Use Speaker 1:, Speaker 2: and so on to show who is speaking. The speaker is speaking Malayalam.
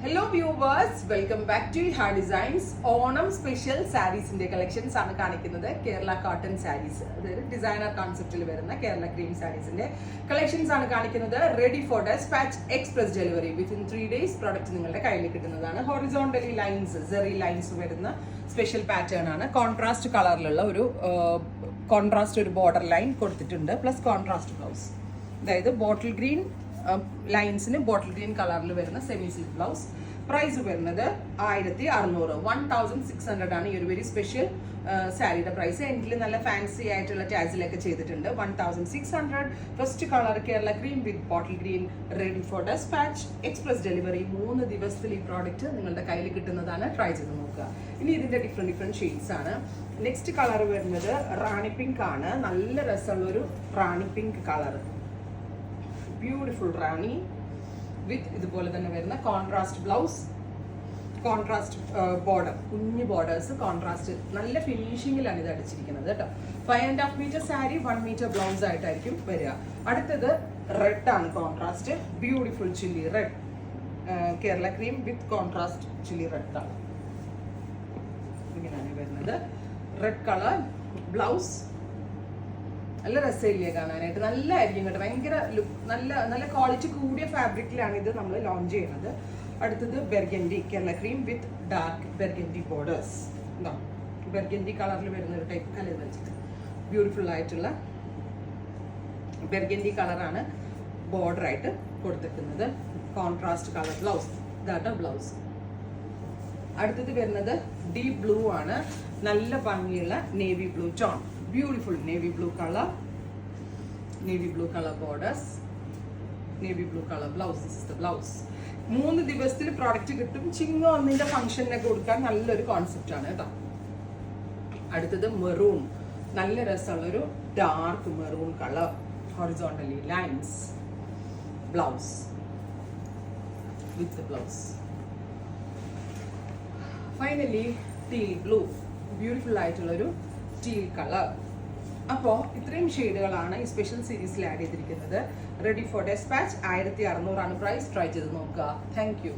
Speaker 1: Hello viewers, welcome back to Haar Designs. Onam special sarees in the collections ആണ് കാണിക്കുന്നത്. കേരള കോട്ടൺ സാരീസ്, അതായത് ഡിസൈനർ കോൺസെപ്റ്റിൽ വരുന്ന കേരള ക്രീം സാരീസിന്റെ കളക്ഷൻസ് ആണ് കാണിക്കുന്നത്. Ready for despatch, express delivery within 3 days product നിങ്ങളുടെ കയ്യിൽ കിട്ടുന്നതാണ്. ഹൊറിസോണ്ടലി ലൈൻസ്, സെറി ലൈൻസ് വരുന്ന സ്പെഷ്യൽ പാറ്റേൺ ആണ്. കോൺട്രാസ്റ്റ് കളറിലുള്ള ഒരു ബോർഡർ ലൈൻ കൊടുത്തിട്ടുണ്ട്, പ്ലസ് കോൺട്രാസ്റ്റ് ബ്ലൗസ്. അതായത് ബോട്ടിൽ ഗ്രീൻ ലൈൻസിന് ബോട്ടിൽ ഗ്രീൻ കളറിൽ വരുന്ന സെമി സിൽക്ക് ബ്ലൗസ്. പ്രൈസ് വരുന്നത് 1600, 1600 ആണ് ഈ ഒരു വെരി സ്പെഷ്യൽ സാരിയുടെ പ്രൈസ്. എൻഡിൽ നല്ല ഫാൻസി ആയിട്ടുള്ള ടാസിലൊക്കെ ചെയ്തിട്ടുണ്ട്. 1600. First colour Kerala cream with bottle green, ready for despatch, express delivery. 3 ദിവസത്തിൽ ഈ പ്രോഡക്റ്റ് നിങ്ങളുടെ കയ്യിൽ കിട്ടുന്നതാണ്. ട്രൈ ചെയ്ത് നോക്കുക. ഇനി ഇതിന്റെ ഡിഫറെന്റ് ഷെയ്ഡ്സ് ആണ്. നെക്സ്റ്റ് കളർ വരുന്നത് റാണി പിങ്ക് ആണ്. നല്ല രസമുള്ളൊരു റാണി പിങ്ക് കളർ, ബ്യൂട്ടിഫുൾ റാണി വിത്ത് ഇതുപോലെ തന്നെ വരുന്ന കോൺട്രാസ്റ്റ് ബ്ലൗസ്, കോൺട്രാസ്റ്റ് ബോർഡർ, കുഞ്ഞു ബോർഡേഴ്സ്, കോൺട്രാസ്റ്റ് നല്ല ഫിനിഷിങ്ങിലാണ് ഇത് അടിച്ചിരിക്കുന്നത് കേട്ടോ. 5.5 മീറ്റർ സാരി, 1 മീറ്റർ ബ്ലൗസ് ആയിട്ടായിരിക്കും വരിക. അടുത്തത് റെഡ് ആണ്, contrast beautiful chilli red, Kerala cream വിത്ത് കോൺട്രാസ്റ്റ് ചില്ലി റെഡ് കളർ. ഇങ്ങനെയാണ് വരുന്നത്. Red colour blouse. നല്ല രസമില്ലേ കാണാനായിട്ട്, നല്ലതായിരിക്കും കേട്ടോ. ഭയങ്കര നല്ല ക്വാളിറ്റി കൂടിയ ഫാബ്രിക്കിലാണ് ഇത് നമ്മൾ ലോഞ്ച് ചെയ്യുന്നത്. അടുത്തത് ബെർഗൻഡി, കേരള ക്രീം വിത്ത് ഡാർക്ക് ബെർഗൻഡി ബോർഡേഴ്സ്. എന്താ ബെർഗൻഡി കളറിൽ വരുന്ന ഒരു ടൈപ്പ് കലർ വെച്ചിട്ട് ബ്യൂട്ടിഫുൾ ആയിട്ടുള്ള ബെർഗൻഡി കളറാണ് ബോർഡർ ആയിട്ട് കൊടുത്തിരിക്കുന്നത്. കോൺട്രാസ്റ്റ് കളർ ബ്ലൗസ്, ഇതാട്ടോ ബ്ലൗസ്. അടുത്തത് വരുന്നത് ഡീപ് ബ്ലൂ ആണ്. നല്ല ഭംഗിയുള്ള navy blue tone, beautiful navy blue color borders, navy blue color blouse. This is the blouse. 3 ദിവസത്തിൽ പ്രോഡക്റ്റ് കിട്ടും. ചിങ്ങോ ഒന്നിന്റെ ഫംഗ്ഷനൊക്കെ കൊടുക്കാൻ നല്ലൊരു കോൺസെപ്റ്റ് ആണ് കേട്ടോ. അടുത്തത് മെറൂൺ, നല്ല രസമുള്ളൊരു dark maroon colour, horizontally lines, blouse with blouse. Finally teal blue, beautiful ആയിട്ടുള്ളൊരു ടീൽ കളർ. അപ്പോൾ ഇത്രയും ഷെയ്ഡുകളാണ് ഈ സ്പെഷ്യൽ സീരീസിൽ ആഡ് ചെയ്തിരിക്കുന്നത്. Ready for dispatch. 1600 ആണ് പ്രൈസ്. ട്രൈ ചെയ്ത് നോക്കുക. Thank you.